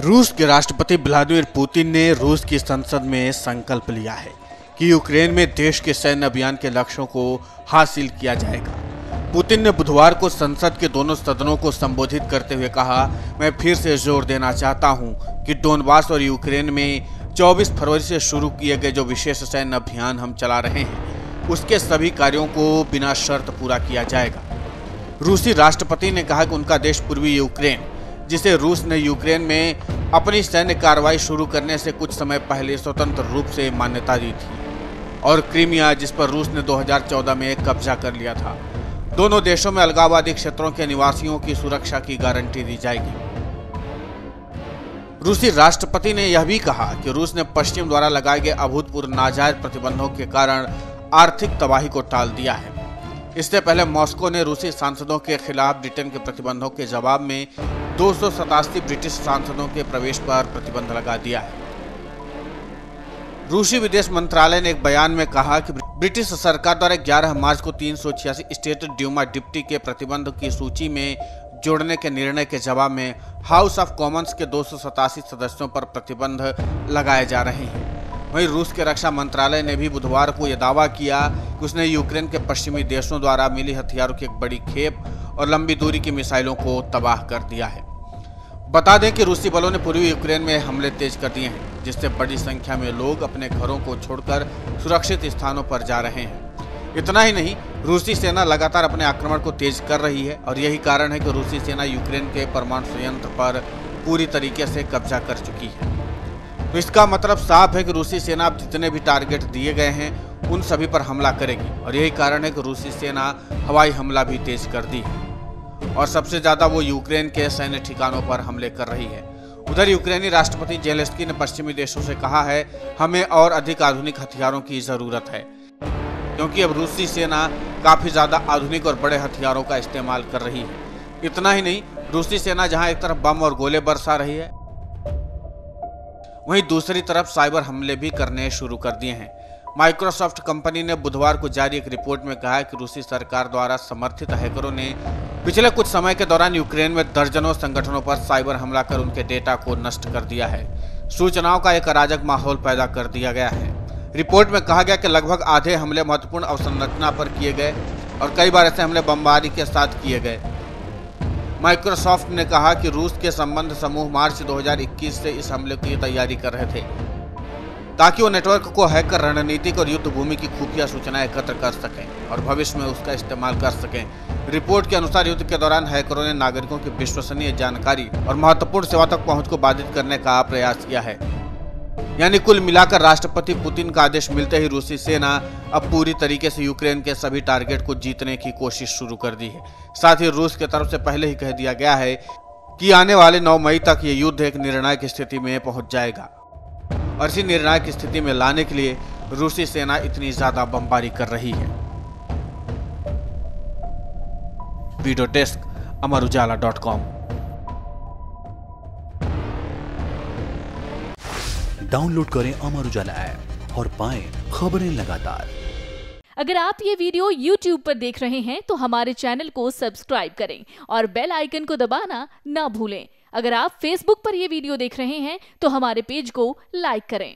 रूस के राष्ट्रपति व्लादिमीर पुतिन ने रूस की संसद में संकल्प लिया है कि यूक्रेन में देश के सैन्य अभियान के लक्ष्यों को हासिल किया जाएगा। पुतिन ने बुधवार को संसद के दोनों सदनों को संबोधित करते हुए कहा, मैं फिर से जोर देना चाहता हूं कि डोनबास और यूक्रेन में 24 फरवरी से शुरू किए गए जो विशेष सैन्य अभियान हम चला रहे हैं, उसके सभी कार्यों को बिना शर्त पूरा किया जाएगा। रूसी राष्ट्रपति ने कहा कि उनका देश पूर्वी यूक्रेन, जिसे रूस ने यूक्रेन में अपनी सैन्य कार्रवाई शुरू करने से कुछ समय पहले स्वतंत्र रूप से मान्यता दी थी, और क्रीमिया, जिस पर रूस ने 2014 में कब्जा कर लिया था। दोनों देशों में अलगाववादी क्षेत्रों के निवासियों की सुरक्षा की गारंटी दी जाएगी। रूसी राष्ट्रपति ने यह भी कहा कि रूस ने पश्चिम द्वारा लगाए गए अभूतपूर्व नाजायज प्रतिबंधों के कारण आर्थिक तबाही को टाल दिया है। इससे पहले मॉस्को ने रूसी सांसदों के खिलाफ ब्रिटेन के प्रतिबंधों के जवाब में 287 ब्रिटिश सांसदों के प्रवेश पर प्रतिबंध लगा दिया है। रूसी विदेश मंत्रालय ने एक बयान में कहा कि ब्रिटिश सरकार द्वारा 11 मार्च को 386 स्टेट ड्यूमा डिप्टी के प्रतिबंध की सूची में जोड़ने के निर्णय के जवाब में हाउस ऑफ कॉमन्स के 287 सदस्यों पर प्रतिबंध लगाए जा रहे हैं। वहीं रूस के रक्षा मंत्रालय ने भी बुधवार को यह दावा किया कि उसने यूक्रेन के पश्चिमी देशों द्वारा मिली हथियारों की एक बड़ी खेप और लंबी दूरी की मिसाइलों को तबाह कर दिया है। बता दें कि रूसी बलों ने पूर्वी यूक्रेन में हमले तेज कर दिए हैं, जिससे बड़ी संख्या में लोग अपने घरों को छोड़कर सुरक्षित स्थानों पर जा रहे हैं। इतना ही नहीं, रूसी सेना लगातार अपने आक्रमण को तेज कर रही है, और यही कारण है कि रूसी सेना यूक्रेन के परमाणु संयंत्र पर पूरी तरीके से कब्जा कर चुकी है। तो इसका मतलब साफ है कि रूसी सेना अब जितने भी टारगेट दिए गए हैं उन सभी पर हमला करेगी, और यही कारण है कि रूसी सेना हवाई हमला भी तेज कर दी है, और सबसे ज्यादा वो यूक्रेन के सैन्य ठिकानों पर हमले कर रही है। उधर यूक्रेनी राष्ट्रपति जेलेंस्की ने पश्चिमी देशों से कहा है, हमें और अधिक आधुनिक हथियारों की जरूरत है, क्योंकि अब रूसी सेना काफी ज्यादा आधुनिक और बड़े हथियारों का इस्तेमाल कर रही है। इतना ही नहीं, रूसी सेना जहां एक तरफ बम और गोले बरसा रही है, वहीं दूसरी तरफ साइबर हमले भी करने शुरू कर दिए हैं। माइक्रोसॉफ्ट कंपनी ने बुधवार को जारी एक रिपोर्ट में कहा है कि रूसी सरकार द्वारा समर्थित हैकरों ने पिछले कुछ समय के दौरान यूक्रेन में दर्जनों संगठनों पर साइबर हमला कर उनके डेटा को नष्ट कर दिया है। सूचनाओं का एक अराजक माहौल पैदा कर दिया गया है। रिपोर्ट में कहा गया कि लगभग आधे हमले महत्वपूर्ण अवसंरचना पर किए गए, और कई बार ऐसे हमले बमबारी के साथ किए गए। माइक्रोसॉफ्ट ने कहा कि रूस के संबंध समूह मार्च 2021 से इस हमले की तैयारी कर रहे थे, ताकि वो नेटवर्क को हैक कर रणनीतिक और युद्ध भूमि की खुफिया सूचनाएं एकत्र कर सकें और भविष्य में उसका इस्तेमाल कर सकें। रिपोर्ट के अनुसार युद्ध के दौरान हैकरों ने नागरिकों की विश्वसनीय जानकारी और महत्वपूर्ण सेवा तक पहुंच को बाधित करने का प्रयास किया है। यानी कुल मिलाकर राष्ट्रपति पुतिन का आदेश मिलते ही रूसी सेना अब पूरी तरीके से यूक्रेन के सभी टारगेट को जीतने की कोशिश शुरू कर दी है। साथ ही रूस की तरफ से पहले ही कह दिया गया है कि आने वाले 9 मई तक ये युद्ध एक निर्णायक स्थिति में पहुंच जाएगा, और इसी निर्णायक स्थिति में लाने के लिए रूसी सेना इतनी ज्यादा बमबारी कर रही है। Video desk amarujala.com। डाउनलोड करें अमर उजाला ऐप और पाएं खबरें लगातार। अगर आप ये वीडियो YouTube पर देख रहे हैं तो हमारे चैनल को सब्सक्राइब करें और बेल आइकन को दबाना ना भूलें। अगर आप Facebook पर ये वीडियो देख रहे हैं तो हमारे पेज को लाइक करें।